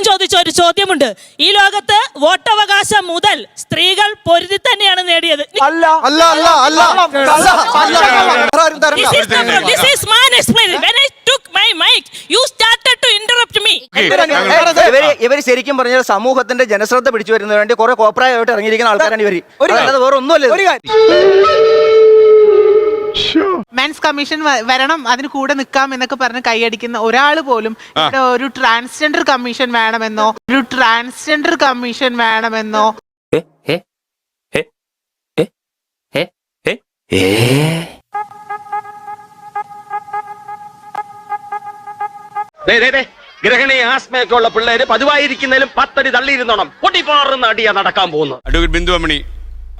ചോദിച്ച ഒരു ചോദ്യമുണ്ട്. ഈ ലോകത്ത് വോട്ടവകാശം മുതൽ സ്ത്രീകൾ പൊരുതി തന്നെയാണ് നേടിയത്. This is man explaining. When I took my mic, you started to interrupt me. ഇവര് ശരിക്കും പറഞ്ഞാൽ സമൂഹത്തിന്റെ ജനശ്രദ്ധ പിടിച്ചു വരുന്നതിന് വേണ്ടി കുറെ കോപ്രായമായിട്ട് ഇറങ്ങിയിരിക്കുന്ന ആൾക്കാരാണ് ഇവര്. അല്ലാതെ വേറെ ഒന്നുമല്ല. മെൻസ് കമ്മീഷൻ വരണം, അതിന് കൂടെ നിൽക്കാം എന്നൊക്കെ പറഞ്ഞ് കൈയടിക്കുന്ന ഒരാൾ പോലും ഇവിടെ ഒരു ട്രാൻസ്ജെൻഡർ കമ്മീഷൻ വേണമെന്നോ ഗ്രഹണി ആസ്മയൊക്കെ ഉള്ള പിള്ളേര് പതിവായിരിക്കുന്നതിലും 10 അടി തള്ളിയിരുന്നോണം പൊട്ടിപ്പാറുന്ന അടിയാ നടക്കാൻ പോകുന്നു. അഡ്വക്കേറ്റ് ബിന്ദു അമ്മണി,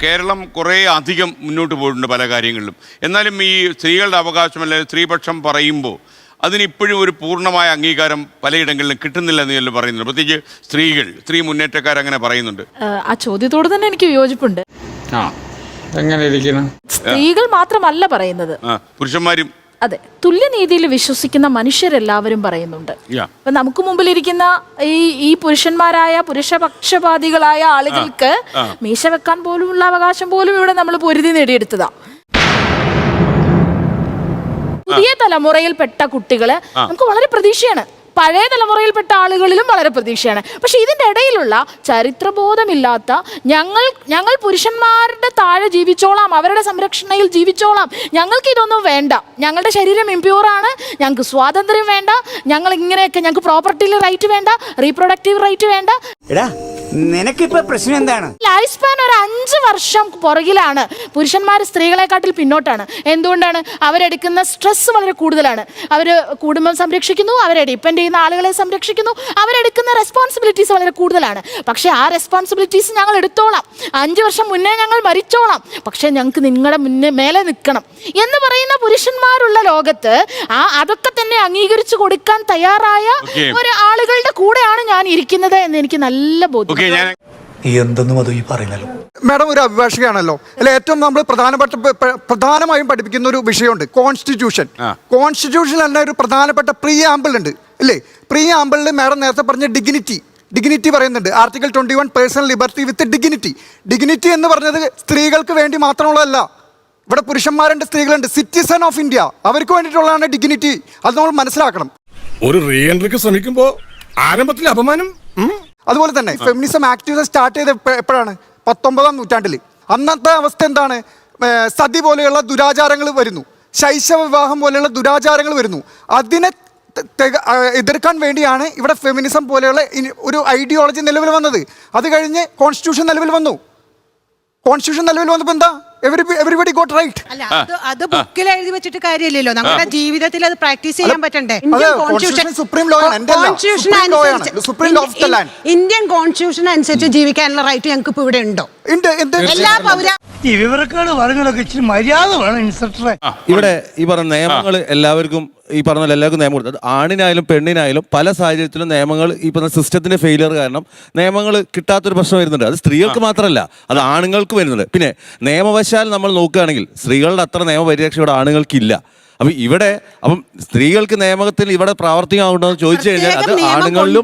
കേരളം കുറേ അധികം മുന്നോട്ട് പോയിട്ടുണ്ട് പല കാര്യങ്ങളിലും. എന്നാലും ഈ സ്ത്രീകളുടെ അവകാശം അല്ലെങ്കിൽ സ്ത്രീപക്ഷം പറയുമ്പോൾ അതിനിപ്പോഴും ഒരു പൂർണ്ണമായ അംഗീകാരം പലയിടങ്ങളിലും കിട്ടുന്നില്ല എന്ന് പറയുന്നുണ്ട്. പ്രത്യേകിച്ച് സ്ത്രീ മുന്നേറ്റക്കാരങ്ങനെ പറയുന്നുണ്ട്. ആ ചോദ്യത്തോട് തന്നെ എനിക്ക് യോജിപ്പുണ്ട്. സ്ത്രീകൾ മാത്രമല്ല പറയുന്നത്, പുരുഷന്മാരും അതെ, തുല്യനീതിയിൽ വിശ്വസിക്കുന്ന മനുഷ്യരെല്ലാവരും പറയുന്നുണ്ട്. അപ്പൊ നമുക്ക് മുമ്പിലിരിക്കുന്ന ഈ പുരുഷന്മാരായ പുരുഷപക്ഷപാതികളായ ആളുകൾക്ക് മീശ വെക്കാൻ പോലുമുള്ള അവകാശം പോലും ഇവിടെ നമ്മൾ പൊരുതി നേടിയെടുത്തതാ. പുതിയ തലമുറയിൽപ്പെട്ട കുട്ടികള് നമുക്ക് വളരെ പ്രതീക്ഷയാണ്. പഴയ തലമുറയിൽപ്പെട്ട ആളുകളിലും വളരെ പ്രതീക്ഷയാണ്. പക്ഷെ ഇതിൻ്റെ ഇടയിലുള്ള ചരിത്രബോധമില്ലാത്ത ഞങ്ങൾ പുരുഷന്മാരുടെ താഴെ ജീവിച്ചോളാം, അവരുടെ സംരക്ഷണയിൽ ജീവിച്ചോളാം, ഞങ്ങൾക്ക് ഇതൊന്നും വേണ്ട, ഞങ്ങളുടെ ശരീരം ഇംപ്യൂറാണ്, ഞങ്ങൾക്ക് സ്വാതന്ത്ര്യം വേണ്ട, ഞങ്ങൾക്ക് പ്രോപ്പർട്ടിയിൽ റൈറ്റ് വേണ്ട, റീപ്രൊഡക്റ്റീവ് റൈറ്റ് വേണ്ട. നിനക്കിപ്പോ പ്രശ്നം എന്താണ്? ലൈഫ് സ്പാൻ ഒരു 5 വർഷം പുറകിലാണ്. പുരുഷന്മാർ സ്ത്രീകളെക്കാട്ടിൽ പിന്നോട്ടാണ്. എന്തുകൊണ്ടാണ്? അവരെടുക്കുന്ന സ്ട്രെസ് വളരെ കൂടുതലാണ്. അവർ കുടുംബം സംരക്ഷിക്കുന്നു, അവരെ ഡിപ്പെൻഡ് ചെയ്യുന്ന ആളുകളെ സംരക്ഷിക്കുന്നു, അവരെടുക്കുന്ന റെസ്പോൺസിബിലിറ്റീസ് വളരെ കൂടുതലാണ്. പക്ഷേ ആ റെസ്പോൺസിബിലിറ്റീസ് ഞങ്ങൾ എടുത്തോളാം, 5 വർഷം മുന്നേ ഞങ്ങൾ മരിച്ചോളാം, പക്ഷേ ഞങ്ങൾക്ക് നിങ്ങളുടെ മേലെ നിൽക്കണം എന്ന് പറയുന്ന പുരുഷന്മാരുള്ള ലോകത്ത് അതൊക്കെ തന്നെ അംഗീകരിച്ചു കൊടുക്കാൻ തയ്യാറായ ഒരു ആളുകളുടെ കൂടെയാണ് ഞാൻ ഇരിക്കുന്നത് എന്ന് എനിക്ക് നല്ല ബോധ്യം. മാഡം ഒരു അഭിഭാഷകയാണല്ലോ, അല്ലെ? ഏറ്റവും നമ്മൾ പ്രധാനമായും പഠിപ്പിക്കുന്ന ഒരു വിഷയമുണ്ട്, കോൺസ്റ്റിറ്റ്യൂഷൻ തന്നെ ഒരു പ്രധാനപ്പെട്ട പ്രീആമ്പിൾ ഉണ്ട്, അല്ലേ? പ്രീആമ്പിളിൽ മാഡം നേരത്തെ പറഞ്ഞ ഡിഗ്നിറ്റി പറയുന്നുണ്ട്. ആർട്ടിക്കിൾ 21 പേഴ്സണൽ ലിബർട്ടി വിത്ത് ഡിഗ്നിറ്റി എന്ന് പറഞ്ഞത് സ്ത്രീകൾക്ക് വേണ്ടി മാത്രമുള്ളതല്ല. ഇവിടെ പുരുഷന്മാരുണ്ട്, സ്ത്രീകളുണ്ട്, സിറ്റിസൺ ഓഫ് ഇന്ത്യ, അവർക്ക് വേണ്ടിയിട്ടുള്ളതാണ് ഡിഗ്നിറ്റി. അത് നമ്മൾ മനസ്സിലാക്കണം. ഒരു റീ എൻട്രിക്ക് ശ്രമിക്കുമ്പോ ആരംഭത്തിൽ അപമാനം. അതുപോലെ തന്നെ ഫെമിനിസം ആക്ടിവിസം സ്റ്റാർട്ട് ചെയ്ത് എപ്പോഴാണ്? 19-ാം നൂറ്റാണ്ടിൽ. അന്നത്തെ അവസ്ഥ എന്താണ്? സതി പോലെയുള്ള ദുരാചാരങ്ങൾ വരുന്നു, ശൈശവ വിവാഹം പോലെയുള്ള ദുരാചാരങ്ങൾ വരുന്നു. അതിനെ എതിർക്കാൻ വേണ്ടിയാണ് ഇവിടെ ഫെമിനിസം പോലെയുള്ള ഒരു ഐഡിയോളജി നിലവിൽ വന്നത്. അത് കഴിഞ്ഞ് കോൺസ്റ്റിറ്റ്യൂഷൻ നിലവിൽ വന്നപ്പോൾ എന്താ? Everybody got right. അത് ബുക്കിൽ എഴുതി വെച്ചിട്ട് കാര്യമില്ലല്ലോ, നമ്മുടെ ജീവിതത്തിൽ അത് പ്രാക്ടീസ് ചെയ്യാൻ പറ്റണ്ടേ? ഇന്ത്യൻ കോൺസ്റ്റിറ്റ്യൂഷൻ അനുസരിച്ച് ജീവിക്കാനുള്ള റൈറ്റ് ഞങ്ങൾക്ക് ഇപ്പൊ ഇവിടെ ഉണ്ടോ? എല്ലാ മര്യാദ വേണം ഇൻസ്പെക്ടറെ. ഇവിടെ ഈ പറഞ്ഞ നിയമങ്ങൾ എല്ലാവർക്കും നിയമം കൊടുത്തത്, ആണിനായാലും പെണ്ണിനായാലും പല സാഹചര്യത്തിലും നിയമങ്ങൾ ഈ പറഞ്ഞ സിസ്റ്റത്തിന്റെ ഫെയിലിയർ കാരണം നിയമങ്ങൾ കിട്ടാത്തൊരു പ്രശ്നം വരുന്നുണ്ട്. അത് സ്ത്രീകൾക്ക് മാത്രമല്ല, അത് ആണുങ്ങൾക്ക് വരുന്നുണ്ട്. പിന്നെ നിയമവശാൽ നമ്മൾ നോക്കുകയാണെങ്കിൽ സ്ത്രീകളുടെ അത്ര നിയമപരിരക്ഷ ഇവിടെ ആണുങ്ങൾക്കില്ല. അപ്പം സ്ത്രീകൾക്ക് നിയമത്തിൽ ഇവിടെ പ്രാവർത്തികമാകുണ്ടോ എന്ന് ചോദിച്ചു കഴിഞ്ഞാൽ അത് ആണുങ്ങളിലും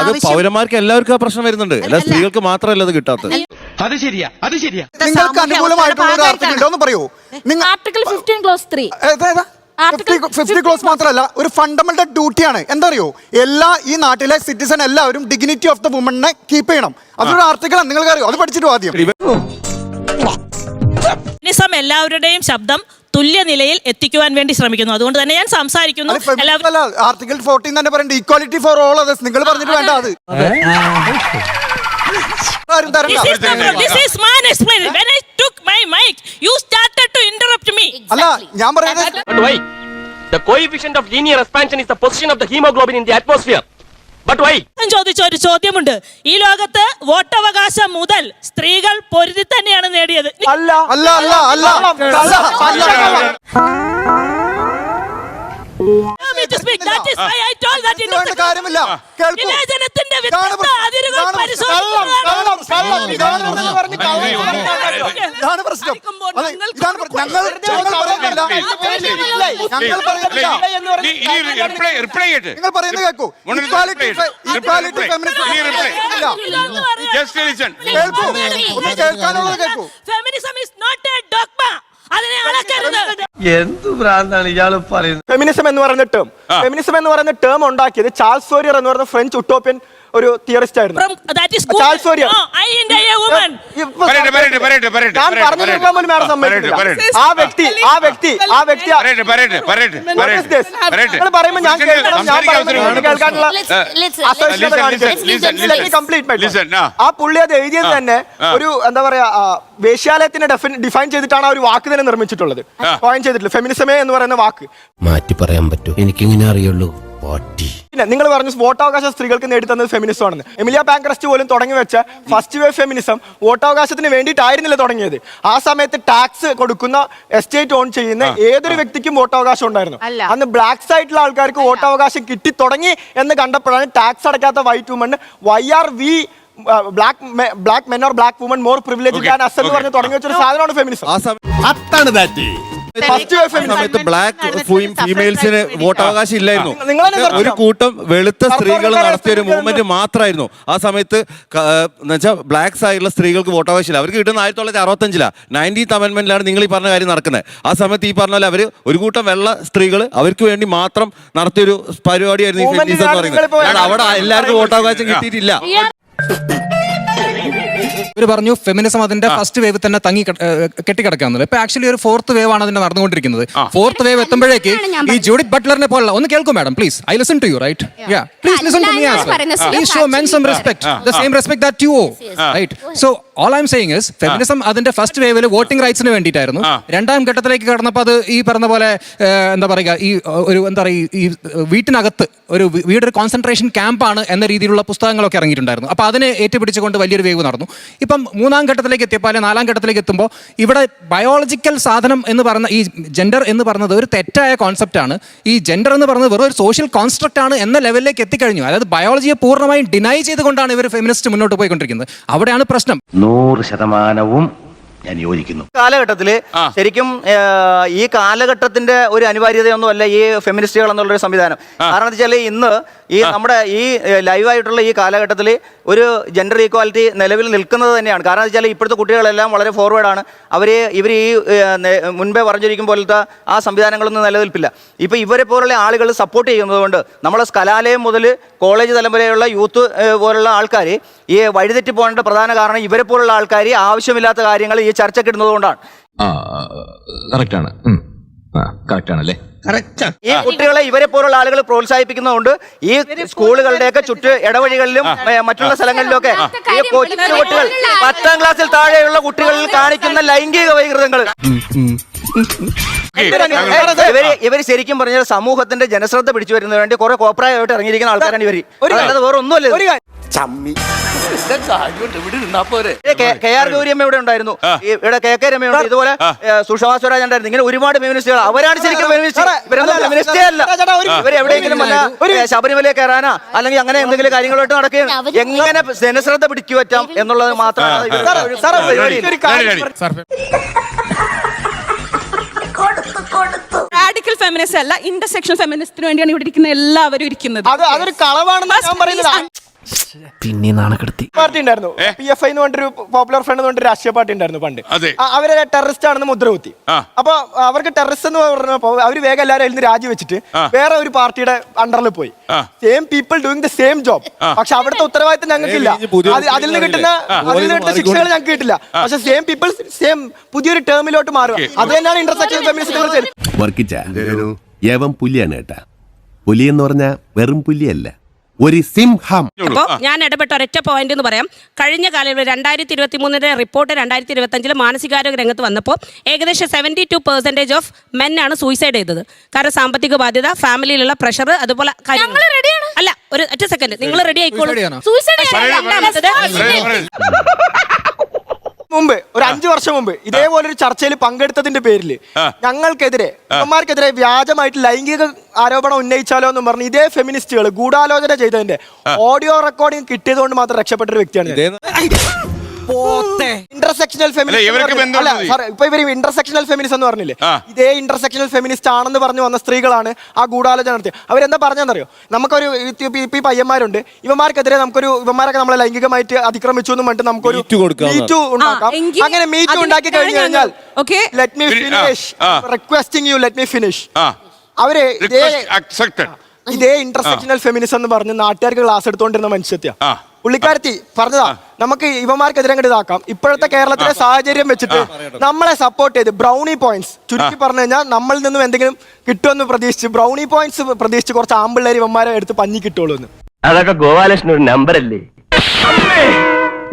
അത് പൗരന്മാർക്ക് എല്ലാവർക്കും ആ പ്രശ്നം വരുന്നുണ്ട്. അല്ല സ്ത്രീകൾക്ക് മാത്രമല്ല അത് കിട്ടാത്തത്. അത് ശരിയാ. നിങ്ങൾക്ക് അനുകൂലമായിട്ടുള്ള ഒരു ആർട്ടിക്കിൾ ഉണ്ടോ എന്ന് പറയൂ. ആർട്ടിക്കിൾ 15 ക്ലോസ് 3 50 ക്ലോസ് മാത്രമല്ല, ഒരു ഫണ്ടമെന്റൽ ഡ്യൂട്ടിയാണ്. എന്താ അറിയോ? ഈ നാട്ടിലെ സിറ്റിസൺ എല്ലാവരും ഡിഗ്നിറ്റി ഓഫ് ദ വുമണിനെ കീപ്പ് ചെയ്യണം. അതൊരു ആർട്ടിക്കിളാണ്, നിങ്ങൾക്ക് അറിയോ? അത് പഠിച്ചിട്ട് ആദ്യം. എല്ലാവരുടെയും ശബ്ദം തുല്യ നിലയിൽ എത്തിക്കുവാൻ വേണ്ടി ശ്രമിക്കുന്നു. അതുകൊണ്ട് തന്നെ ഞാൻ സംസാരിക്കുന്നു. ആർട്ടിക്കിൾ 14 തന്നെ പറയുന്നത് ഈക്വാലിറ്റി ഫോർ ഓൾ അതേഴ്സ്. നിങ്ങൾ പറഞ്ഞിട്ട് വേണ്ട അത്. അല്ല, ഞാൻ പറയുന്നത് the coefficient of linear expansion is the position of the hemoglobin in the atmosphere. But why? ചോദിച്ച ഒരു ചോദ്യമുണ്ട്. ഈ ലോകത്ത് വോട്ടവകാശം മുതൽ സ്ത്രീകൾ പൊരുതി തന്നെയാണ് നേടിയത്. ഞങ്ങൾ പറയുന്നില്ല. റിപ്ലൈ ചെയ്യട്ടെ. നിങ്ങൾ പറയുന്നത് കേൾക്കൂ. Equality, feminism. Just listen. കേൾക്കൂ. ഒന്ന് കേൾക്കാനുള്ളത് കേൾക്കൂ. Feminism is not a dogma. അതിനെ അളക്കരുത്. എന്ത് ഭ്രാന്താണ് ഇയാള് പറയുന്നത്? ഫെമിനിസം എന്ന് പറയുന്ന ടേം ഉണ്ടാക്കിയത് ചാൾസ് ഫോരിയർ എന്ന് പറയുന്ന ഫ്രഞ്ച് ഉട്ടോപ്യൻ ഒരു തിയറിസ്റ്റ് ആയിരുന്നു. That is good. Charles Fourier. No, I and I a woman. പറയട്ടെ. ഞാൻ പറഞ്ഞു തീർക്കാൻ പോലും മാഡം സമ്മതിക്കില്ല. ആ വ്യക്തി നിങ്ങൾ പറയുമ്പോൾ ഞാൻ കേൾക്കണം. ഞാൻ പറയുമ്പോൾ കേൾക്കാനുള്ള ആ പുള്ളി അത് എഴുതിയത് തന്നെ ഒരു എന്താ പറയാ വേശ്യാലയത്തിനെ ഡിഫൈൻ ചെയ്തിട്ടാണ് ആ ഒരു വാക്ക് തന്നെ നിർമ്മിച്ചിട്ടുള്ളത്. കോയിൻ ചെയ്തിട്ടുള്ളത് ഫെമിനിസമേ എന്ന് പറയുന്ന വാക്ക്. മാറ്റി പറയാൻ പറ്റൂ, എനിക്കിങ്ങനെ അറിയുള്ളൂ. പിന്നെ നിങ്ങൾ പറഞ്ഞു വോട്ടവകാശം സ്ത്രീകൾക്ക് നേടിത്തന്നത് ഫെമിനിസം ആണെന്ന്. എമിലിയ പാങ്ക്രസ്റ്റ് പോലും തുടങ്ങി വെച്ച ഫസ്റ്റ് വേവ് ഫെമിനിസം വോട്ടവകാശത്തിന് വേണ്ടിയിട്ടായിരുന്നില്ല തുടങ്ങിയത്. ആ സമയത്ത് ടാക്സ് കൊടുക്കുന്ന എസ്റ്റേറ്റ് ഓൺ ചെയ്യുന്ന ഏതൊരു വ്യക്തിക്കും വോട്ടവകാശം ഉണ്ടായിരുന്നു. അന്ന് ബ്ലാക്ക് സൈഡിലുള്ള ആൾക്കാർക്ക് വോട്ടവകാശം കിട്ടി തുടങ്ങി എന്ന് കണ്ടപ്പോഴാണ് ടാക്സ് അടയ്ക്കാത്ത white woman why are we black men or black woman more privilege than us എന്ന് പറഞ്ഞ് തുടങ്ങി വെച്ചൊരു സാധനമാണ് ഫെമിനിസം. സമയത്ത് ബ്ലാക്ക് ഫീമെയിൽസിന് വോട്ടവകാശം ഇല്ലായിരുന്നു. നിങ്ങളെ ഒരു കൂട്ടം വെളുത്ത സ്ത്രീകൾ നടത്തിയ ഒരു മൂവ്മെന്റ് മാത്രമായിരുന്നു ആ സമയത്ത്. എന്നുവെച്ചാൽ ബ്ലാക്ക് സൈഡിലുള്ള സ്ത്രീകൾക്ക് വോട്ടവകാശം ഇല്ല. അവർക്ക് കിട്ടുന്ന 1965 19th അമെന്റ്മെന്റിലാണ് നിങ്ങൾ ഈ പറഞ്ഞ കാര്യം നടക്കുന്നത്. ആ സമയത്ത് ഈ പറഞ്ഞ പോലെ അവര് ഒരു കൂട്ടം വെള്ള സ്ത്രീകൾ അവർക്ക് വേണ്ടി മാത്രം നടത്തിയൊരു പരിപാടിയായിരുന്നു ഈ ഫെമിനിസം എന്ന് പറയുന്നത്. അവിടെ എല്ലാവർക്കും വോട്ടവകാശം കിട്ടിയിട്ടില്ല. ഇവർ പറഞ്ഞു ഫെമിനിസം അതിന്റെ ഫസ്റ്റ് വേവ് തന്നെ കെട്ടിക്കിടക്കാന്നുള്ളത്. ഇപ്പൊ ആക്ച്വലി ഒരു ഫോർത്ത് വേവ് ആണ് അതിന്റെ നടന്നുകൊണ്ടിരിക്കുന്നത്. ഫോർത്ത് വേവ് എത്തുമ്പോഴേക്ക് ഈ ജൂഡിത്ത് ബട്ട്ലറിനെ പോലുള്ള ഒന്ന് കേൾക്കൂ madam please. I listen to you right. Please listen to me as well. Please show men some respect, the same respect that you owe, right? So all I'm saying is feminism അതിന്റെ first വേവിൽ voting റൈറ്റ്സിന് വേണ്ടിയിട്ടായിരുന്നു. രണ്ടാം ഘട്ടത്തിലേക്ക് കടന്നപ്പോൾ അത് ഈ പറഞ്ഞ പോലെ എന്താ പറയുക ഈ ഒരു എന്താ പറയുക ഈ വീട്ടിനകത്ത് ഒരു വീടൊരു കോൺസെൻട്രേഷൻ ക്യാമ്പാണ് എന്ന രീതിയിലുള്ള പുസ്തകങ്ങളൊക്കെ ഇറങ്ങിയിട്ടുണ്ടായിരുന്നു. അപ്പോൾ അതിനെ ഏറ്റുപിടിച്ചുകൊണ്ട് വലിയൊരു വേവ് നടന്നു. ഇപ്പം മൂന്നാം ഘട്ടത്തിലേക്ക് എത്തിയപ്പോൾ അല്ലെങ്കിൽ നാലാം ഘട്ടത്തിലേക്ക് എത്തുമ്പോൾ ഇവിടെ ബയോളജിക്കൽ സാധനം എന്ന് പറഞ്ഞ ഈ ജെൻഡർ എന്ന് പറയുന്നത് ഒരു തെറ്റായ കോൺസെപ്റ്റ് ആണ്. ഈ ജെൻഡർ എന്ന് പറയുന്നത് വെറും ഒരു സോഷ്യൽ കോൺസ്ട്രക്റ്റ് ആണ് എന്ന ലെവലിലേക്ക് എത്തിക്കഴിഞ്ഞു. അതായത് ബയോളജിയെ പൂർണ്ണമായും ഡിനൈ ചെയ്തുകൊണ്ടാണ് ഇവർ ഫെമിനിസ്റ്റ് മുന്നോട്ട് പോയിക്കൊണ്ടിരിക്കുന്നത്. അവിടെയാണ് പ്രശ്നം. 100% ഞാൻ യോജിക്കുന്നു. കാലഘട്ടത്തില് ശരിക്കും ഈ കാലഘട്ടത്തിന്റെ ഒരു അനിവാര്യതയൊന്നും അല്ല ഈ ഫെമിനിസ്റ്റുകൾ എന്നുള്ളൊരു സംവിധാനം. കാരണം എന്താ വെച്ചാൽ ഇന്ന് ഈ നമ്മുടെ ഈ ലൈവായിട്ടുള്ള ഈ കാലഘട്ടത്തിൽ ഒരു ജെൻഡർ ഈക്വാലിറ്റി നിലവിൽ നിൽക്കുന്നത് തന്നെയാണ്. കാരണം എന്താ വെച്ചാൽ ഇപ്പോഴത്തെ കുട്ടികളെല്ലാം വളരെ ഫോർവേഡാണ്. ഇവർ ഈ മുൻപേ പറഞ്ഞിരിക്കും പോലത്തെ ആ സംവിധാനങ്ങളൊന്നും നിലനിൽപ്പില്ല. ഇപ്പോൾ ഇവരെ പോലുള്ള ആളുകൾ സപ്പോർട്ട് ചെയ്യുന്നതുകൊണ്ട് നമ്മളെ കലാലയം മുതൽ കോളേജ് തലം വരെയുള്ള യൂത്ത് പോലുള്ള ആൾക്കാർ ഈ വഴിതെറ്റി പോകേണ്ട പ്രധാന കാരണം ഇവരെ പോലുള്ള ആൾക്കാർ ആവശ്യമില്ലാത്ത കാര്യങ്ങൾ ഈ ചർച്ചയ്ക്കിടുന്നത് കൊണ്ടാണ്. ഈ കുട്ടികളെ ഇവരെ പോലുള്ള ആളുകൾ പ്രോത്സാഹിപ്പിക്കുന്നതുകൊണ്ട് ഈ സ്കൂളുകളുടെയൊക്കെ ഇടവഴികളിലും മറ്റുള്ള സ്ഥലങ്ങളിലൊക്കെ ഈ കുട്ടികൾ 10ാം ക്ലാസ്സിൽ താഴെയുള്ള കുട്ടികളിൽ കാണിക്കുന്ന ലൈംഗിക വൈകൃതങ്ങൾ ഇവര് ശരിക്കും പറഞ്ഞാൽ സമൂഹത്തിന്റെ ജനശ്രദ്ധ പിടിച്ചു വരുന്നതിന് വേണ്ടി കുറെ കോപ്രായമായിട്ട് ഇറങ്ങിയിരിക്കുന്ന ആൾക്കാരാണ് ഇവര്. അല്ലാതെ വേറെ ഒന്നുമല്ല. കെ ആർ ഗൗരിയമ്മ ഇവിടെ ഉണ്ടായിരുന്നു, ഇവിടെ കെ കെ രമയുണ്ട്, ഇതുപോലെ സുഷമാ സ്വരാജ് ഉണ്ടായിരുന്നു. ഇങ്ങനെ ഒരുപാട് ഫെമിനിസ്റ്റുകൾ. അവരാണ് ശരിക്കും ഫെമിനിസ്റ്റേ അല്ല. ഇവരെവിടെയെങ്കിലും ശബരിമല കയറാനാ അല്ലെങ്കിൽ അങ്ങനെ എന്തെങ്കിലും കാര്യങ്ങളായിട്ട് നടക്കുകയും എങ്ങനെ ജനശ്രദ്ധ പിടിച്ചു പറ്റാം എന്നുള്ളത് മാത്രമാണ്. റാഡിക്കൽ ഫെമിനിസ്റ്റ് അല്ല, ഇന്റർസെക്ഷൻ ഫെമിനിസ്റ്റിന് വേണ്ടിയാണ് ഇവിടെ ഇരിക്കുന്ന എല്ലാവരും ഇരിക്കുന്നത്. അതൊരു കളവാണെന്ന് ഞാൻ പറയുന്നത്. പിന്നെ നാണക്കെടുത്തി പാർട്ടി ഉണ്ടായിരുന്നു, PFI എന്ന് പറഞ്ഞൊരു പോപ്പുലർ ഫ്രണ്ട് എന്ന് പറഞ്ഞൊരു രാഷ്ട്രീയ പാർട്ടി ഉണ്ടായിരുന്നു പണ്ട്. അവരെ ടെററിസ്റ്റ് ആണെന്ന് മുദ്രകുത്തി. അപ്പൊ അവർക്ക് ടെററിസ്റ്റ് എന്ന് പറഞ്ഞപ്പോ അവര് വേഗം എല്ലാവരും അതിൽ നിന്ന് രാജിവെച്ചിട്ട് വേറെ ഒരു പാർട്ടിയുടെ അണ്ടറിൽ പോയി. Same people doing the same job. പക്ഷെ അവിടുത്തെ ഉത്തരവാദിത്തം ഞങ്ങൾക്കില്ല. അതിൽ നിന്ന് കിട്ടുന്ന ശിക്ഷകൾ ഞങ്ങൾക്ക് കിട്ടില്ല. പക്ഷെ സെയിം പീപ്പിൾ സെയിം പുതിയൊരു ടേമിലോട്ട് മാറുക. അത് തന്നെയാണ് ഇന്റർസെക്ഷൻ ഫെമിനിസ്റ്റ്. പുലിയാണ് കേട്ടാ. പുലി എന്ന് പറഞ്ഞാൽ വെറും പുലിയല്ല, ഒരു സിംഹം. അപ്പോൾ ഞാൻ ഇടപെട്ട ഒരൊറ്റ പോയിന്റ് എന്ന് പറയാം. കഴിഞ്ഞ കാലം 2023 റിപ്പോർട്ട് 2025 മാനസികാരോഗ്യ രംഗത്ത് വന്നപ്പോൾ ഏകദേശം 72% ഓഫ് മെൻ ആണ് സൂയിസൈഡ് ചെയ്തത്. കാരണം സാമ്പത്തിക ബാധ്യത, ഫാമിലിയിലുള്ള പ്രഷർ, അതുപോലെ അല്ല ഒരു ഒറ്റ സെക്കൻഡ്, നിങ്ങൾ റെഡി ആയിക്കോളൂ. മുമ്പ് ഒരു 5 വർഷം മുമ്പ് ഇതേപോലൊരു ചർച്ചയിൽ പങ്കെടുത്തതിന്റെ പേരിൽ ഞങ്ങൾക്കെതിരെ ഇവന്മാർക്കെതിരെ വ്യാജമായിട്ട് ലൈംഗിക ആരോപണം ഉന്നയിച്ചാലോ എന്നും പറഞ്ഞ് ഇതേ ഫെമിനിസ്റ്റുകൾ ഗൂഢാലോചന ചെയ്തതിന്റെ ഓഡിയോ റെക്കോർഡിംഗ് കിട്ടിയതുകൊണ്ട് മാത്രം രക്ഷപ്പെട്ടൊരു വ്യക്തിയാണ്. ഇന്റർസെക്ഷണൽ ഇവർക്ക് ബന്ധമുണ്ട്. ഇപ്പൊ ഇവർ ഇന്റർസെക്ഷണൽ ഫെമിനിസ്റ്റ് എന്ന് പറഞ്ഞില്ലേ, ആ. ഇതേ ഇന്റർസെക്ഷണൽ ഫെമിനിസ്റ്റ് ആണെന്ന് പറഞ്ഞു വന്ന സ്ത്രീകളാണ് ആ ഗൂഢാലോചന നടത്തിയത്. അവരെന്താ പറഞ്ഞെന്നറിയോ, നമുക്കൊരു ഈ പയ്യന്മാരുണ്ട്, ഇവന്മാർക്കെതിരെ ഇവന്മാരൊക്കെ നമ്മളെ ലൈംഗികമായിട്ട് അതിക്രമിച്ചു എന്ന് പറഞ്ഞിട്ട് നമുക്കൊരു Me too കൊടുക്കാം. മീറ്റു ഉണ്ടാക്കാം. അങ്ങനെ മീറ്റു ഉണ്ടാക്കി കഴിഞ്ഞു കഴിഞ്ഞാൽ let me finish, requesting you let me finish. അവര് ഇതേ ഇന്റർസെക്ഷണൽ ഫെമിനിസം എന്ന് പറഞ്ഞ് നാട്ടുകാർക്ക് ക്ലാസ് എടുത്തോണ്ടിരുന്ന മനുഷ്യത്യ പുള്ളിക്കാരത്തി പറഞ്ഞതാ, നമുക്ക് ഇവന്മാർക്കെതിരെ അങ്ങോട്ട് ഇതാക്കാം. ഇപ്പോഴത്തെ കേരളത്തിലെ സാഹചര്യം വെച്ചിട്ട് നമ്മളെ സപ്പോർട്ട് ചെയ്ത് ബ്രൗണി പോയിന്റ്സ് ചുരുക്കി പറഞ്ഞു കഴിഞ്ഞാൽ നമ്മളിൽ നിന്നും എന്തെങ്കിലും കിട്ടുമെന്ന് പ്രതീക്ഷിച്ച് ബ്രൗണി പോയിന്റ്സ് പ്രതീക്ഷിച്ച് കുറച്ച് ആമ്പിള്ളേർ ഇവന്മാരെ എടുത്ത് പഞ്ഞി കിട്ടുള്ളൂ എന്ന്. അതൊക്കെ ഗോപാലകൃഷ്ണൻ ഒരു നമ്പർ അല്ലേ?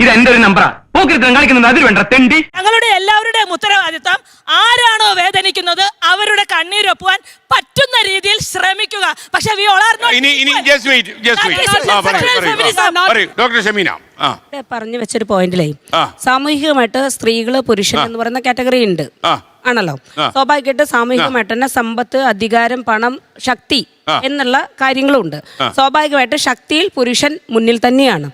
ഇത് എന്റെ ഒരു നമ്പറാ. കാണിക്കുന്നത് അതിൽ വേണ്ട തെണ്ടി. ഞങ്ങളുടെ എല്ലാവരുടെയും ഉത്തരവാദിത്വം ആരാണോ വേദനിക്കുന്നത് അവരുടെ കണ്ണീരൊപ്പുവാൻ പറ്റുന്ന രീതിയിൽ ശ്രമിക്കുക. പക്ഷെ ഡോക്ടർ ഷമീന പറഞ്ഞു വെച്ചൊരു പോയിന്റിലേ, സാമൂഹികമായിട്ട് സ്ത്രീകള് പുരുഷൻ എന്ന് പറയുന്ന കാറ്റഗറി ഉണ്ട് ആണല്ലോ. സ്വാഭാവികമായിട്ട് സാമൂഹികമായിട്ട് തന്നെ സമ്പത്ത്, അധികാരം, പണം, ശക്തി എന്നുള്ള കാര്യങ്ങളും ഉണ്ട്. സ്വാഭാവികമായിട്ട് ശക്തിയിൽ പുരുഷൻ മുന്നിൽ തന്നെയാണ്.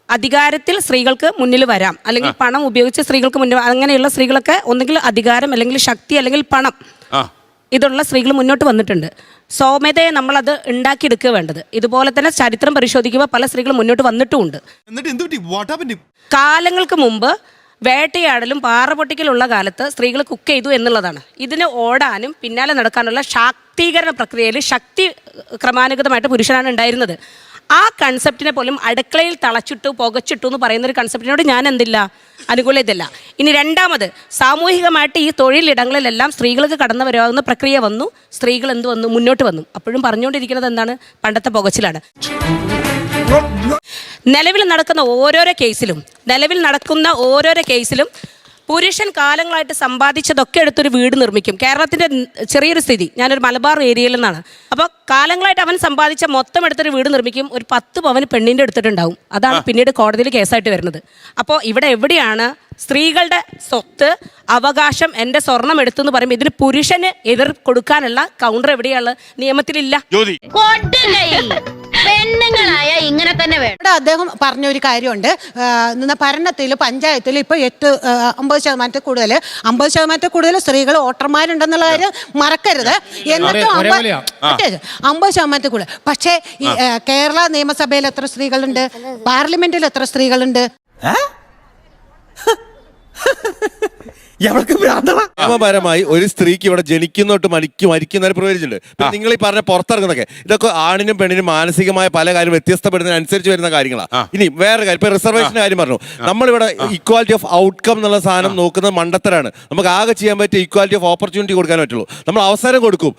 അധികാരത്തിൽ സ്ത്രീകൾക്ക് മുന്നിൽ വരാം, അല്ലെങ്കിൽ പണം ഉപയോഗിച്ച് സ്ത്രീകൾക്ക് മുന്നിൽ, അങ്ങനെയുള്ള സ്ത്രീകളൊക്കെ ഒന്നുകിൽ അധികാരം അല്ലെങ്കിൽ ശക്തി അല്ലെങ്കിൽ പണം ഇതുള്ള സ്ത്രീകൾ മുന്നോട്ട് വന്നിട്ടുണ്ട്. സൗമ്യതയെ നമ്മളത് ഉണ്ടാക്കിയെടുക്കുക വേണ്ടത്. ഇതുപോലെ തന്നെ ചരിത്രം പരിശോധിക്കുമ്പോൾ പല സ്ത്രീകളും മുന്നോട്ട് വന്നിട്ടുമുണ്ട്. കാലങ്ങൾക്ക് മുമ്പ് വേട്ടയാടലും പാറപൊട്ടിക്കലുള്ള കാലത്ത് സ്ത്രീകൾ കുക്ക് ചെയ്തു എന്നുള്ളതാണ്. ഇതിന് ഓടാനും പിന്നാലെ നടക്കാനുള്ള ശാക്തീകരണ പ്രക്രിയയിൽ ശക്തി ക്രമാനുഗതമായിട്ട് പുരുഷനാണ് ഉണ്ടായിരുന്നത്. ആ കൺസെപ്റ്റിനെ പോലും അടുക്കളയിൽ തളച്ചിട്ടു പുകച്ചിട്ടു എന്ന് പറയുന്ന ഒരു കൺസെപ്റ്റിനോട് ഞാൻ എന്തില്ല, അനുകൂലതയില്ല. ഇനി രണ്ടാമത്, സാമൂഹികമായിട്ട് ഈ തൊഴിലിടങ്ങളിലെല്ലാം സ്ത്രീകൾക്ക് കടന്നു വരാവുന്ന പ്രക്രിയ വന്നു. സ്ത്രീകൾ എന്ത് വന്നു, മുന്നോട്ട് വന്നു. അപ്പോഴും പറഞ്ഞുകൊണ്ടിരിക്കുന്നത് എന്താണ്, പണ്ടത്തെ പുകച്ചിലാണ്. നിലവിൽ നടക്കുന്ന ഓരോരോ കേസിലും പുരുഷൻ കാലങ്ങളായിട്ട് സമ്പാദിച്ചതൊക്കെ എടുത്തൊരു വീട് നിർമ്മിക്കും. കേരളത്തിൻ്റെ ചെറിയൊരു സ്ഥിതി, ഞാനൊരു മലബാർ ഏരിയയിൽ നിന്നാണ്. അപ്പോൾ കാലങ്ങളായിട്ട് അവൻ സമ്പാദിച്ച മൊത്തം എടുത്തൊരു വീട് നിർമ്മിക്കും. ഒരു 10 പവന് പെണ്ണിൻ്റെ എടുത്തിട്ടുണ്ടാവും. അതാണ് പിന്നീട് കോടതിയിൽ കേസായിട്ട് വരുന്നത്. അപ്പോൾ ഇവിടെ എവിടെയാണ് സ്ത്രീകളുടെ സ്വത്ത്, അവകാശം, എൻ്റെ സ്വർണം എടുത്തെന്ന് പറയുമ്പോൾ ഇതിന് പുരുഷന് എതിർ കൊടുക്കാനുള്ള കൗണ്ടർ എവിടെയാണ്? നിയമത്തിലില്ല. പെണ്ണുങ്ങളായ ഇങ്ങനെ തന്നെ വേണം. ഇവിടെ അദ്ദേഹം പറഞ്ഞൊരു കാര്യമുണ്ട്, ഭരണത്തിൽ പഞ്ചായത്തിൽ ഇപ്പൊ 50% കൂടുതൽ 50% കൂടുതൽ സ്ത്രീകൾ വോട്ടർമാരുണ്ടെന്നുള്ള കാര്യം മറക്കരുത്. എന്നിട്ടും 50% കൂടുതൽ. പക്ഷേ ഈ കേരള നിയമസഭയിൽ എത്ര സ്ത്രീകളുണ്ട്? പാർലമെന്റിൽ എത്ര സ്ത്രീകളുണ്ട്? നിയമപരമായി ഒരു സ്ത്രീക്ക് ഇവിടെ ജനിക്കുന്നോട്ട് മരിക്കുന്നവരെ പ്രവേശിച്ചിട്ടുണ്ട്. നിങ്ങൾ ഈ പറഞ്ഞ പുറത്തിറങ്ങുന്നതൊക്കെ ഇതൊക്കെ ആണിനും പെണ്ണിനും മാനസികമായ പല കാര്യം വ്യത്യസ്തപ്പെടുന്നതിനനുസരിച്ച് വരുന്ന കാര്യങ്ങളാണ്. ഇനി വേറെ കാര്യം, ഇപ്പൊ റിസർവേഷന്റെ കാര്യം പറഞ്ഞു. നമ്മളിവിടെ ഇക്വാലിറ്റി ഓഫ് ഔട്ട്കം എന്നുള്ള സാധനം നോക്കുന്നത് മണ്ടത്തരാണ്. നമുക്ക് ആകെ ചെയ്യാൻ പറ്റിയ ഇക്വാലിറ്റി ഓഫ് ഓപ്പർച്യൂണിറ്റി കൊടുക്കാൻ പറ്റുള്ളൂ. നമ്മൾ അവസരം കൊടുക്കും.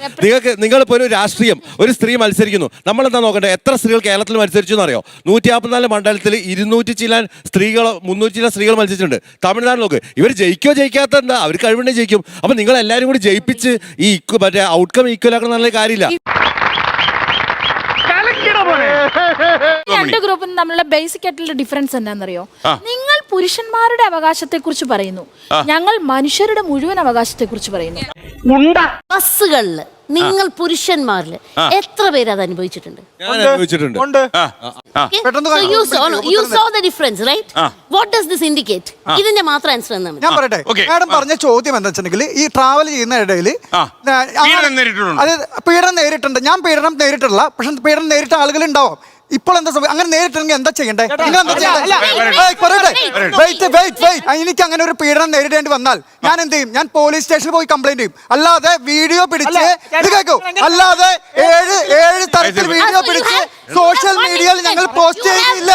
നിങ്ങളിപ്പോൾ ഒരു രാഷ്ട്രീയം, ഒരു സ്ത്രീ മത്സരിക്കുന്നു, നമ്മളെന്താ നോക്കട്ടെ, എത്ര സ്ത്രീകൾ കേരളത്തിൽ മത്സരിച്ചു എന്നറിയോ? 154 മണ്ഡലത്തിൽ 200 ചില സ്ത്രീകളോ 300 ചില സ്ത്രീകൾ മത്സരിച്ചിട്ടുണ്ട്. തമിഴ്നാട് നോക്ക്, ഇവർ ജയിക്കോ ജയിക്കാത്ത എന്താ, അവർ കഴിവുണ്ടെങ്കിൽ ജയിക്കും. അപ്പൊ നിങ്ങൾ എല്ലാവരും കൂടി ജയിപ്പിച്ച് ഈ മറ്റേ ഔട്ട്കം ഈക്വൽ ആക്കുന്ന നല്ല കാര്യമില്ല. രണ്ട് ഗ്രൂപ്പിനും തമ്മിലുള്ള ബേസിക് ആയിട്ടുള്ള ഡിഫറൻസ് എന്താണെന്നറിയോ? നിങ്ങൾ പുരുഷന്മാരുടെ അവകാശത്തെ കുറിച്ച് പറയുന്നു, ഞങ്ങൾ മനുഷ്യരുടെ മുഴുവൻ അവകാശത്തെ കുറിച്ച് പറയുന്നു. ബസ്സുകളില് നിങ്ങൾ പുരുഷന്മാരില് എത്ര പേര് അത് അനുഭവിച്ചിട്ടുണ്ട്? ഇതിന്റെ മാത്രം ആൻസർ എന്നാണ് ഞാൻ പറയട്ടെ. മാഡം പറഞ്ഞ ചോദ്യം എന്താ വെച്ചിട്ടുണ്ടെങ്കിൽ, ഈ ട്രാവൽ ചെയ്യുന്ന ഇടയിൽ പീഡനം നേരിട്ടുണ്ട്. ഞാൻ പീഡനം നേരിട്ടില്ല, പക്ഷെ പീഡനം നേരിട്ട ആളുകൾ ഉണ്ടാവും. ഇപ്പോൾ എന്താ അങ്ങനെ നേരിട്ടെങ്കിൽ എന്താ ചെയ്യണ്ടേ? എനിക്ക് അങ്ങനെ ഒരു പീഡനം നേരിടേണ്ടി വന്നാൽ ഞാൻ എന്ത് ചെയ്യും? ഞാൻ പോലീസ് സ്റ്റേഷനിൽ പോയി കംപ്ലൈന്റ് ചെയ്യും. അല്ലാതെ വീഡിയോ പിടിച്ച് കേൾക്കൂ, അല്ലാതെ 7 തരത്തിൽ വീഡിയോ പിടിച്ച് സോഷ്യൽ മീഡിയയിൽ ഞങ്ങൾ പോസ്റ്റ് ചെയ്യുന്നില്ല.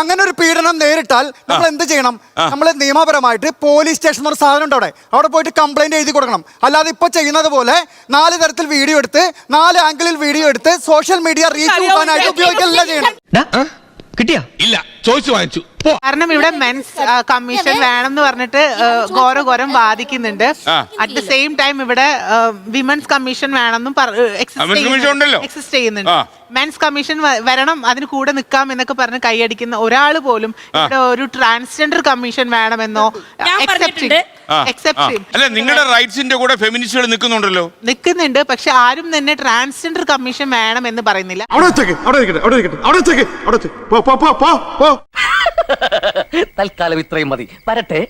അങ്ങനെ ഒരു പീഡനം നേരിട്ടാൽ നമ്മൾ എന്ത് ചെയ്യണം? നമ്മൾ നിയമപരമായിട്ട് പോലീസ് സ്റ്റേഷൻ ഒരു സാധനം ഉണ്ട്, അവിടെ പോയിട്ട് കംപ്ലൈന്റ് എഴുതി കൊടുക്കണം. അല്ലാതെ ഇപ്പൊ ചെയ്യുന്നത് പോലെ 4 തരത്തിൽ വീഡിയോ എടുത്ത് 4 ആംഗിളിൽ വീഡിയോ എടുത്ത് സോഷ്യൽ മീഡിയ റീച്ച് കൂട്ടാനായിട്ട് ഉപയോഗിക്കല്ല ചെയ്യണം. കിട്ടിയാ? ഇല്ല, ചോദിച്ചു വാങ്ങിച്ചു. കാരണം ഇവിടെ മെൻസ് കമ്മീഷൻ വേണം എന്ന് പറഞ്ഞിട്ട് ഘോരം വാദിക്കുന്നുണ്ട്. അറ്റ് ദ സെയിം ടൈം ഇവിടെ വിമൻസ് കമ്മീഷൻ വേണമെന്നും എക്സിസ്റ്റ് ചെയ്യുന്നുണ്ട്. മെൻസ് കമ്മീഷൻ വരണം, അതിന് കൂടെ നിൽക്കാം എന്നൊക്കെ പറഞ്ഞ് കൈയടിക്കുന്ന ഒരാൾ പോലും ഇവിടെ ഒരു ട്രാൻസ്ജെൻഡർ കമ്മീഷൻ വേണമെന്നോ നിങ്ങളുടെ റൈറ്റ്സിന്റെ കൂടെ ഫെമിനിസ്റ്റുകൾ നിൽക്കുന്നുണ്ട്. പക്ഷെ ആരും തന്നെ ട്രാൻസ്ജെൻഡർ കമ്മീഷൻ വേണം എന്ന് പറയുന്നില്ല. അവിടെ തൽക്കാലം ഇത്രയും മതി. വരട്ടെ.